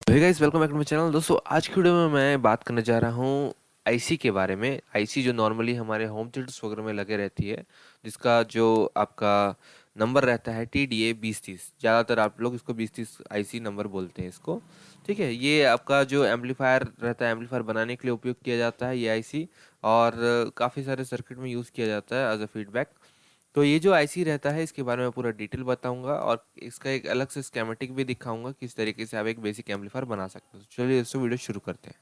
Hey guys, welcome back to my channel. दोस्तों, आज की वीडियो में मैं बात करने जा रहा हूँ आईसी के बारे में। आईसी जो नॉर्मली हमारे होम थिएटर्स वगैरह में लगे रहती है, जिसका जो आपका नंबर रहता है TDA 2030। ज़्यादातर आप लोग इसको 2030 आईसी नंबर बोलते हैं इसको। ठीक है, ये आपका जो एम्पलीफायर रहता है, एम्पलीफायर बनाने के लिए उपयोग किया जाता है ये आईसी। और काफ़ी सारे सर्किट में यूज़ किया जाता है एज अ फीडबैक। तो ये जो आईसी रहता है, इसके बारे में पूरा डिटेल बताऊंगा और इसका एक अलग से स्कीमेटिक भी दिखाऊंगा किस तरीके से आप एक बेसिक एम्पलीफायर बना सकते हो। चलिए दोस्तों, वीडियो शुरू करते हैं।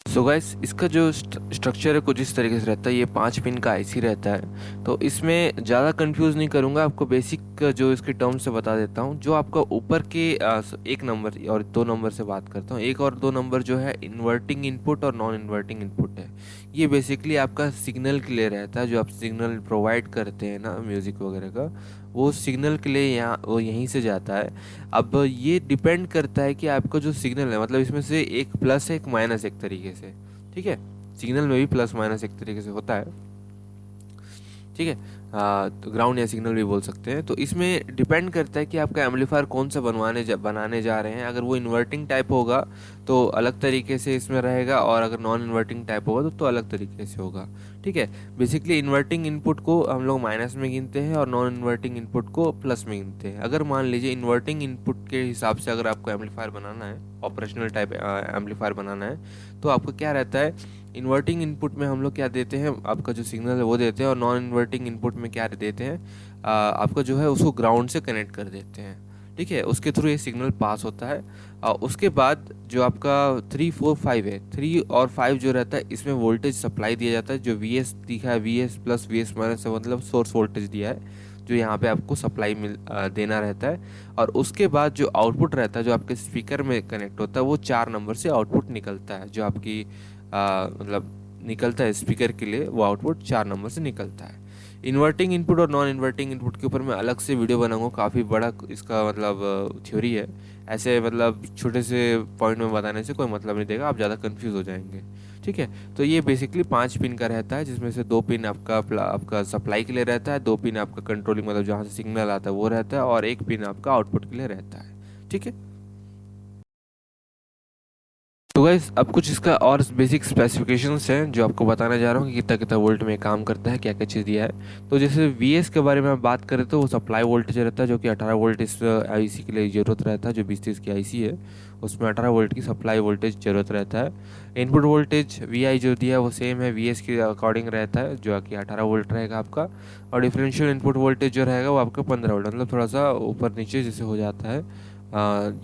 सो गाइस, इसका जो स्ट्रक्चर है कुछ इस तरीके से रहता है। ये 5 पिन का आईसी रहता है। तो इसमें ज़्यादा कंफ्यूज नहीं करूँगा, आपको बेसिक जो इसके टर्म से बता देता हूँ। जो आपका ऊपर के 1 नंबर और 2 नंबर से बात करता हूँ। 1 और 2 नंबर जो है इन्वर्टिंग इनपुट और नॉन इन्वर्टिंग इनपुट है। ये बेसिकली आपका सिग्नल के लिए रहता है, जो आप सिग्नल प्रोवाइड करते हैं ना म्यूज़िक वगैरह का, वो सिग्नल के लिए यहाँ वो यहीं से जाता है। अब ये डिपेंड करता है कि आपका जो सिग्नल है, मतलब इसमें से एक प्लस है एक माइनस एक तरीके से। ठीक है, सिग्नल में भी प्लस माइनस एक तरीके से होता है। ठीक है, तो ग्राउंड या सिग्नल भी बोल सकते हैं। तो इसमें डिपेंड करता है कि आपका एम्पलीफायर कौन सा बनाने जा रहे हैं। अगर वो इन्वर्टिंग टाइप होगा तो अलग तरीके से इसमें रहेगा, और अगर नॉन इन्वर्टिंग टाइप होगा तो अलग तरीके से होगा। ठीक है, बेसिकली इन्वर्टिंग इनपुट को हम लोग माइनस में गिनते हैं और नॉन इन्वर्टिंग इनपुट को प्लस में गिनते हैं। अगर मान लीजिए इन्वर्टिंग इनपुट के हिसाब से अगर आपको एम्पलीफायर बनाना है, ऑपरेशनल टाइप एम्पलीफायर बनाना है, तो आपको क्या रहता है, इन्वर्टिंग इनपुट में हम लोग क्या देते हैं, आपका जो सिग्नल है वो देते हैं, और नॉन इन्वर्टिंग इनपुट में क्या देते हैं, आपका जो है उसको ग्राउंड से कनेक्ट कर देते हैं। ठीक है, उसके थ्रू ये सिग्नल पास होता है। और उसके बाद जो आपका 3 4 5 है, 3 और 5 जो रहता है, इसमें वोल्टेज सप्लाई दिया जाता है। जो VS दिखा है, VS प्लस VS माइनस से मतलब सोर्स वोल्टेज दिया है, जो यहाँ पे आपको सप्लाई देना रहता है। और उसके बाद जो आउटपुट रहता है, जो आपके स्पीकर में कनेक्ट होता है, वो 4 नंबर से आउटपुट निकलता है। जो आपकी मतलब निकलता है स्पीकर के लिए, वो आउटपुट 4 नंबर से निकलता है। इन्वर्टिंग इनपुट और नॉन इन्वर्टिंग इनपुट के ऊपर मैं अलग से वीडियो बनाऊंगा, काफ़ी बड़ा इसका मतलब थ्योरी है। ऐसे मतलब छोटे से पॉइंट में बताने से कोई मतलब नहीं देगा, आप ज़्यादा कंफ्यूज हो जाएंगे। ठीक है, तो ये बेसिकली 5 पिन का रहता है, जिसमें से 2 पिन आपका सप्लाई के लिए रहता है, 2 पिन आपका कंट्रोलिंग मतलब जहाँ से सिग्नल आता है वो रहता है, और 1 पिन आपका आउटपुट के लिए रहता है। ठीक है, तो गाइस अब कुछ इसका और बेसिक स्पेसिफिकेशंस हैं जो आपको बताने जा रहा हूँ कि कितना कितना वोल्ट में काम करता है, क्या क्या चीज़ दिया है। तो जैसे VS के बारे में हम बात करें तो वो सप्लाई वोल्टेज रहता है, जो कि 18 वोल्ट इस आईसी के लिए ज़रूरत रहता है। जो 2030 की आईसी है उसमें 18 वोल्ट की सप्लाई वोल्टेज ज़रूरत रहता है। इनपुट वोल्टेज VI जो दिया है वो सेम है, VS के अकॉर्डिंग रहता है, जो कि 18 वोल्ट रहेगा आपका। और डिफरेंशियल इनपुट वोल्टेज जो रहेगा वो आपका 15 वोल्ट, मतलब थोड़ा सा ऊपर नीचे जैसे हो जाता है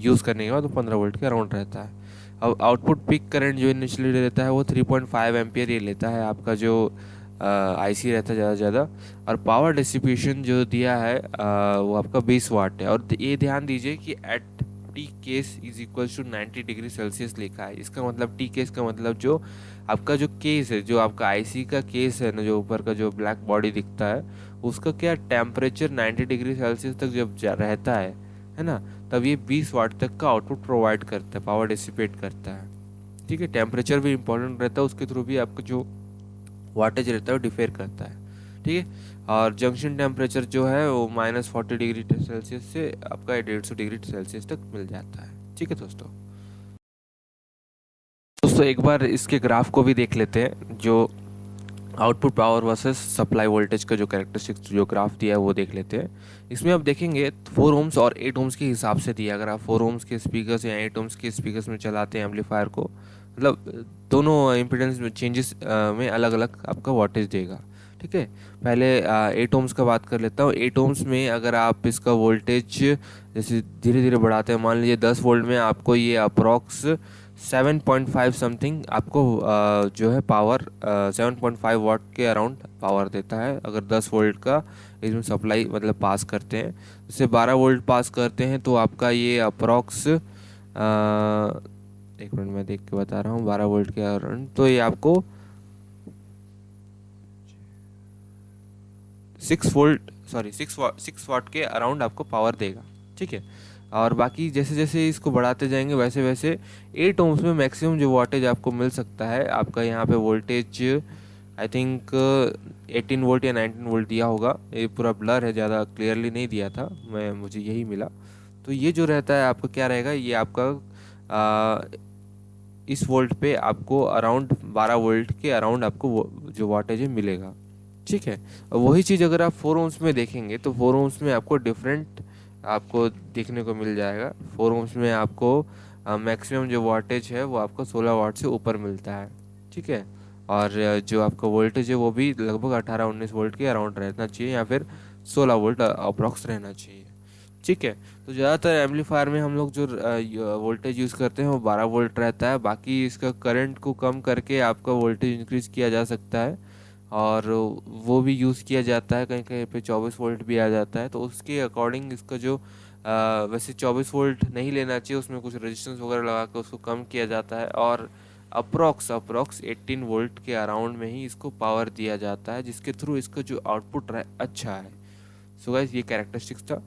यूज़ करने के बाद, तो 15 वोल्ट के अराउंड रहता है। अब आउटपुट पिक करंट जो इनिशियली लेता है वो 3.5 एम्पियर ये लेता है आपका जो आईसी रहता है ज़्यादा से ज़्यादा। और पावर डिस्ट्रीब्यूशन जो दिया है वो आपका 20 वाट है। और ये ध्यान दीजिए कि at T case is equals to 90 degree Celsius लिखा है। इसका मतलब टी केस का मतलब जो आपका जो केस है, जो आपका आईसी का केस है ना, जो ऊपर का जो ब्लैक बॉडी दिखता है, उसका क्या टेम्परेचर 90 डिग्री सेल्सियस तक जब रहता है ना, तब ये 20 वाट तक का आउटपुट प्रोवाइड करता है, पावर डिसिपेट करता है। ठीक है, टेम्परेचर भी इंपॉर्टेंट रहता है, उसके थ्रू भी आपका जो वाटेज रहता है वो डिफेयर करता है। ठीक है, और जंक्शन टेम्परेचर जो है वो -40 डिग्री सेल्सियस से आपका 150 डिग्री सेल्सियस तक मिल जाता है। ठीक है दोस्तों, एक बार इसके ग्राफ को भी देख लेते हैं। जो output power versus supply voltage का जो कैरेक्टरिस्टिक्स जो ग्राफ दिया है वो देख लेते हैं। इसमें आप देखेंगे 4 ओम्स और 8 ओम्स के हिसाब से दिया। अगर आप 4 ओम्स के स्पीकर्स या 8 ओम्स के स्पीकर्स में चलाते हैं एम्पलीफायर को, मतलब दोनों इम्पीडेंस में चेंजेस में अलग अलग आपका वोल्टेज देगा। ठीक है, पहले 8 ओम्स का बात कर लेता हूँ। 8 ओम्स में अगर आप इसका वोल्टेज जैसे धीरे धीरे बढ़ाते हैं, मान लीजिए 10 वोल्ट में, आपको ये अप्रॉक्स 7.5 समथिंग आपको जो है पावर 7.5 वाट के अराउंड पावर देता है। अगर 10 वोल्ट का इसमें सप्लाई मतलब पास करते हैं, जैसे 12 वोल्ट पास करते हैं तो आपका ये अप्रॉक्स 1 मिनट में देख के बता रहा हूँ, 12 वोल्ट के अराउंड तो ये आपको 6 वाट के अराउंड आपको पावर देगा। ठीक है, और बाकी जैसे जैसे इसको बढ़ाते जाएंगे वैसे वैसे 8 ओम्स में मैक्सिमम जो वोल्टेज आपको मिल सकता है, आपका यहाँ पे वोल्टेज आई थिंक 18 वोल्ट या 19 वोल्ट दिया होगा। ये पूरा ब्लर है, ज़्यादा क्लियरली नहीं दिया था, मुझे यही मिला। तो ये जो रहता है आपका क्या रहेगा, ये आपका इस वोल्ट पे आपको अराउंड 12 वोल्ट के अराउंड आपको जो वाटेज है मिलेगा। ठीक है। वही चीज़ अगर आप 4 ohms में देखेंगे तो 4 ohms में आपको डिफरेंट आपको देखने को मिल जाएगा। 4 ohms में आपको मैक्सिमम जो वाटेज है वो आपको 16 वाट से ऊपर मिलता है। ठीक है। और जो आपका वोल्टेज है वो भी लगभग 18-19 वोल्ट के अराउंड रहना चाहिए, या फिर 16 वोल्ट अप्रॉक्स रहना चाहिए। ठीक है। तो ज़्यादातर एम्पलीफायर में हम लोग जो वोल्टेज यूज़ करते हैं वो 12 वोल्ट रहता है। बाकी इसका करंट को कम करके आपका वोल्टेज इंक्रीज़ किया जा सकता है, और वो भी यूज़ किया जाता है। कहीं कहीं पे 24 वोल्ट भी आ जाता है, तो उसके अकॉर्डिंग इसका जो वैसे 24 वोल्ट नहीं लेना चाहिए, उसमें कुछ रेजिस्टेंस वगैरह लगा के उसको कम किया जाता है, और अप्रॉक्स 18 वोल्ट के अराउंड में ही इसको पावर दिया जाता है, जिसके थ्रू इसका जो आउटपुट अच्छा है। सो गाइस ये कैरेक्टरिस्टिक्स था।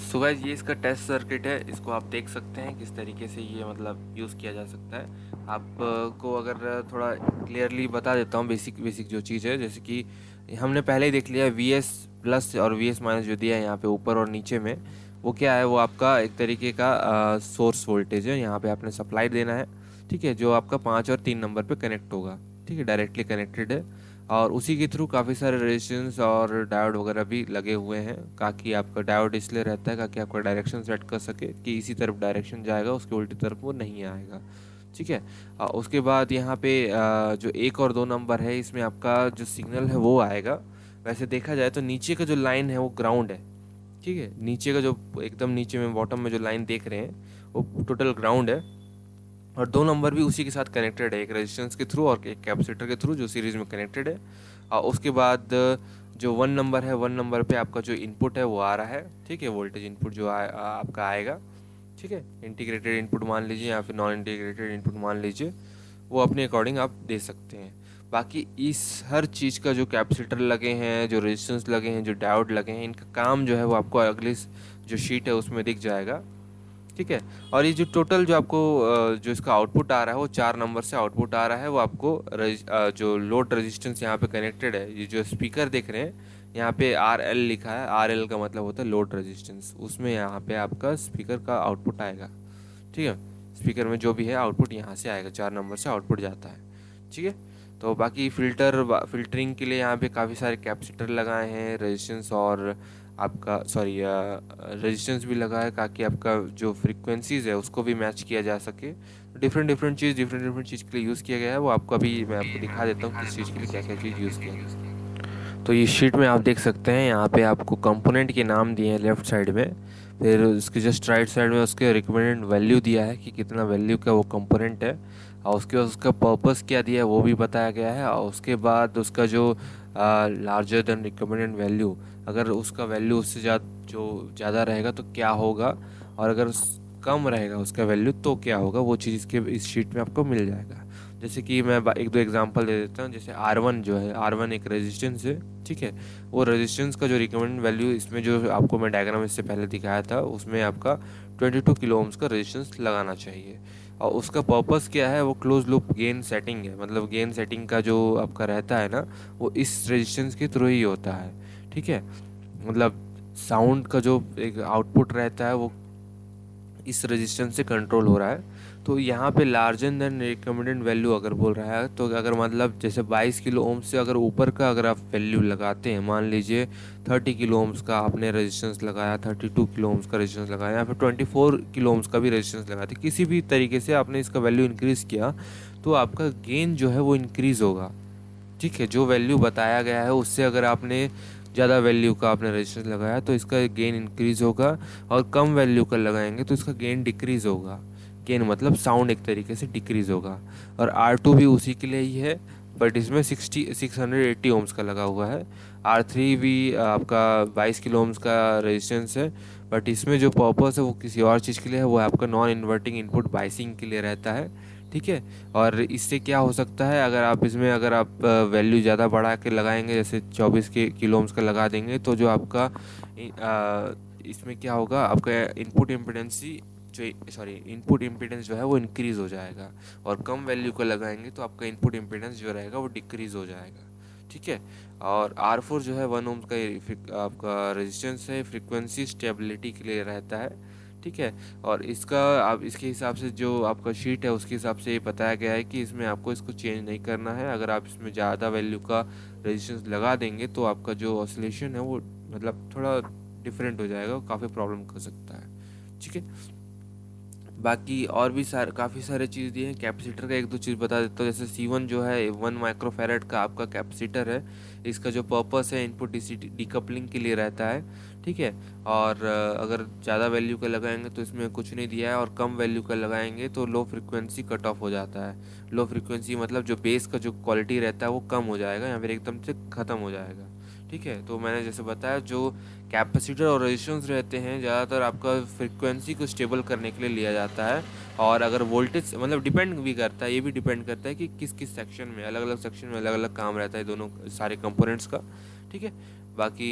सो गाइस ये इसका टेस्ट सर्किट है, इसको आप देख सकते हैं किस तरीके से ये मतलब यूज़ किया जा सकता है। आपको अगर थोड़ा क्लियरली बता देता हूँ बेसिक बेसिक जो चीज़ है, जैसे कि हमने पहले ही देख लिया वी एस प्लस और वी एस माइनस जो दिया है यहाँ पे ऊपर और नीचे में, वो क्या है, वो आपका एक तरीके का सोर्स वोल्टेज है। यहाँ पे आपने सप्लाई देना है। ठीक है। जो आपका 5 और 3 नंबर पे कनेक्ट होगा। ठीक है, डायरेक्टली कनेक्टेड है। और उसी के थ्रू काफ़ी सारे रेजिस्टेंस और डायोड वगैरह भी लगे हुए हैं, ताकि आपका डायोड इसलिए रहता है ताकि आपका डायरेक्शन सेट कर सके कि इसी तरफ डायरेक्शन जाएगा, उसके उल्टी तरफ वो नहीं आएगा। ठीक है। उसके बाद यहाँ पे जो 1 और 2 नंबर है, इसमें आपका जो सिग्नल है वो आएगा। वैसे देखा जाए तो नीचे का जो लाइन है वो ग्राउंड है। ठीक है। नीचे का जो एकदम नीचे में बॉटम में जो लाइन देख रहे हैं वो टोटल ग्राउंड है, और 2 नंबर भी उसी के साथ कनेक्टेड है, एक रेजिस्टेंस के थ्रू और एक कैपेसिटर के थ्रू जो सीरीज में कनेक्टेड है। और उसके बाद जो 1 नंबर है, 1 नंबर पे आपका जो इनपुट है वो आ रहा है। ठीक है, वोल्टेज इनपुट जो आपका आएगा। ठीक है, इंटीग्रेटेड इनपुट मान लीजिए या फिर नॉन इंटीग्रेटेड इनपुट मान लीजिए, वो अपने अकॉर्डिंग आप दे सकते हैं। बाकी इस हर चीज़ का जो कैपेसिटर लगे हैं, जो रेजिस्टेंस लगे हैं, जो डायोड लगे हैं, इनका काम जो है वो आपको अगली जो शीट है उसमें दिख जाएगा। ठीक है। और ये जो टोटल जो आपको जो इसका आउटपुट आ रहा है वो 4 नंबर से आउटपुट आ रहा है। वो आपको जो लोड रेजिस्टेंस यहाँ पे कनेक्टेड है, ये जो स्पीकर देख रहे हैं यहाँ पे RL लिखा है, RL का मतलब होता है लोड रेजिस्टेंस, उसमें यहाँ पे आपका स्पीकर का आउटपुट आएगा। ठीक है। स्पीकर में जो भी है आउटपुट यहाँ से आएगा, 4 नंबर से आउटपुट जाता है। ठीक है। तो बाकी फिल्टरिंग के लिए यहाँ पे काफ़ी सारे कैपेसिटर लगाए हैं, रेजिस्टेंस और आपका सॉरी रेजिस्टेंस भी लगा है, ताकि आपका जो फ्रीक्वेंसीज़ है उसको भी मैच किया जा सके। डिफरेंट डिफरेंट चीज़ के लिए यूज़ किया गया है, वो आपको अभी मैं आपको दिखा देता हूँ किस चीज़ के लिए क्या क्या चीज़ यूज़ किया गया है। तो इस शीट में आप देख सकते हैं, यहाँ पे आपको कंपोनेंट के नाम दिए हैं लेफ़्ट साइड में, फिर उसके जस्ट राइट साइड में उसके रिकमेंडेड वैल्यू दिया है कि कितना वैल्यू का वो कंपोनेंट है, और उसके बाद उसका पर्पस क्या दिया है वो भी बताया गया है। और उसके बाद उसका जो लार्जर देन रिकमेंडेड वैल्यू, अगर उसका वैल्यू उससे ज़्यादा रहेगा तो क्या होगा, और अगर कम रहेगा उसका वैल्यू तो क्या होगा, वो चीज़ इसके इस शीट में आपको मिल जाएगा। जैसे कि मैं एक दो एग्जांपल दे देता हूँ। जैसे R1 जो है, R1 एक रेजिस्टेंस है। ठीक है। वो रेजिस्टेंस का जो रिकमेंड वैल्यू इसमें जो आपको मैं डायग्राम इससे पहले दिखाया था, उसमें आपका 22 किलो ओम्स का रेजिस्टेंस लगाना चाहिए। और उसका पर्पस क्या है, वो क्लोज लूप गेन सेटिंग है। मतलब गेन सेटिंग का जो आपका रहता है ना, वो इस रेजिस्टेंस के थ्रू ही होता है। ठीक है। मतलब साउंड का जो एक आउटपुट रहता है वो इस रेजिस्टेंस से कंट्रोल हो रहा है। तो यहाँ पे लार्जर देन रिकमेंडेड वैल्यू अगर बोल रहा है, तो अगर मतलब जैसे 22 किलो ओम्स से अगर ऊपर का अगर आप वैल्यू लगाते हैं, मान लीजिए 30 किलो ओम्स का आपने रेजिस्टेंस लगाया, 32 किलो ओम्स का रेजिस्टेंस लगाया, या फिर 24 किलो ओम्स का भी रेजिस्टेंस लगाते, किसी भी तरीके से आपने इसका वैल्यू इंक्रीज़ किया, तो आपका गेन जो है वो इंक्रीज़ होगा। ठीक है। जो वैल्यू बताया गया है उससे अगर आपने ज़्यादा वैल्यू का आपने रजिस्टर लगाया तो इसका गेन इंक्रीज़ होगा, और कम वैल्यू का लगाएंगे तो इसका गेन डिक्रीज़ होगा। गेन मतलब साउंड एक तरीके से डिक्रीज़ होगा। और R2 भी उसी के लिए ही है, बट इसमें 680 ओम्स का लगा हुआ है। R3 भी आपका 22 किलो ओम्स का रेजिस्टेंस है, बट इसमें जो पर्पस है वो किसी और चीज़ के लिए है, वो आपका नॉन इन्वर्टिंग इनपुट बाइसिंग के लिए रहता है। ठीक है। और इससे क्या हो सकता है, अगर आप वैल्यू ज़्यादा बढ़ा के लगाएंगे, जैसे 24 के किलो ओम्स का लगा देंगे, तो जो आपका इसमें क्या होगा, आपका इनपुट इम्पीडेंस जो है वो इंक्रीज़ हो जाएगा। और कम वैल्यू का लगाएंगे तो आपका इनपुट इम्पीडेंस जो रहेगा वो डिक्रीज़ हो जाएगा। ठीक है। और R4 जो है 1 ओम का आपका रेजिस्टेंस है, फ्रीक्वेंसी स्टेबिलिटी के लिए रहता है। ठीक है। और इसका आप इसके हिसाब से जो आपका शीट है उसके हिसाब से ये बताया गया है कि इसमें आपको इसको चेंज नहीं करना है। अगर आप इसमें ज़्यादा वैल्यू का रेजिस्टेंस लगा देंगे तो आपका जो ऑसिलेशन है वो मतलब थोड़ा डिफरेंट हो जाएगा, काफ़ी प्रॉब्लम कर सकता है। ठीक है। बाकी और भी काफ़ी सारे चीज़ दिए हैं। कैपेसिटर का एक दो चीज़ बता देता हूँ। जैसे C1 जो है 1 माइक्रोफैरड का आपका कैपेसिटर है। इसका जो पर्पस है इनपुट डीसी डीकपलिंग के लिए रहता है। ठीक है। और अगर ज़्यादा वैल्यू का लगाएंगे तो इसमें कुछ नहीं दिया है, और कम वैल्यू का लगाएंगे तो लो फ्रिक्वेंसी कट ऑफ हो जाता है। लो फ्रिक्वेंसी मतलब जो बेस का जो क्वालिटी रहता है वो कम हो जाएगा या फिर एकदम से ख़त्म हो जाएगा। ठीक है। तो मैंने जैसे बताया जो कैपेसिटर और रेजिस्टेंस रहते हैं ज़्यादातर आपका फ्रिक्वेंसी को स्टेबल करने के लिए लिया जाता है। और अगर वोल्टेज मतलब डिपेंड भी करता है, ये भी डिपेंड करता है कि किस किस सेक्शन में, अलग अलग सेक्शन में अलग अलग काम रहता है दोनों सारे कंपोनेंट्स का। ठीक है। बाकी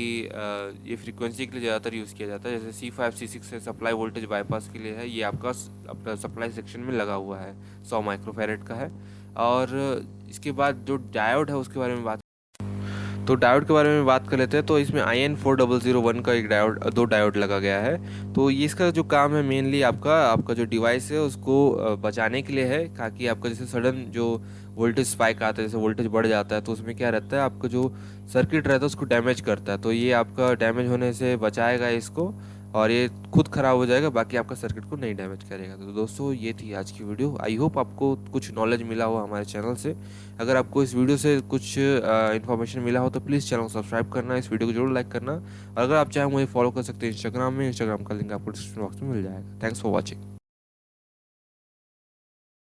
ये फ्रीक्वेंसी के लिए ज़्यादातर यूज़ किया जाता है। जैसे C5 C6 है, सप्लाई वोल्टेज बाईपास के लिए है। ये आपका अपना सप्लाई सेक्शन में लगा हुआ है, 100 माइक्रोफैरड का है। और इसके बाद जो डायोड है उसके बारे में बात, तो डायोड के बारे में बात कर लेते हैं। तो इसमें IN4001 का एक दो डायोड लगा गया है। तो ये इसका जो काम है मेनली आपका आपका जो डिवाइस है उसको बचाने के लिए है, ताकि आपका जैसे सडन जो वोल्टेज स्पाइक आता है, जैसे वोल्टेज बढ़ जाता है तो उसमें क्या रहता है, आपका जो सर्किट रहता है उसको डैमेज करता है। तो ये आपका डैमेज होने से बचाएगा इसको, और ये खुद ख़राब हो जाएगा, बाकी आपका सर्किट को नहीं डैमेज करेगा। तो दोस्तों ये थी आज की वीडियो। आई होप आपको कुछ नॉलेज मिला हो हमारे चैनल से। अगर आपको इस वीडियो से कुछ इन्फॉर्मेशन मिला हो तो प्लीज़ चैनल को सब्सक्राइब करना, इस वीडियो को जरूर लाइक करना। और अगर आप चाहें मुझे फॉलो कर सकते हैं इंस्टाग्राम में, इंस्टाग्राम का लिंक आपको डिस्क्रिप्शन बॉक्स में मिल जाएगा। Thanks for watching.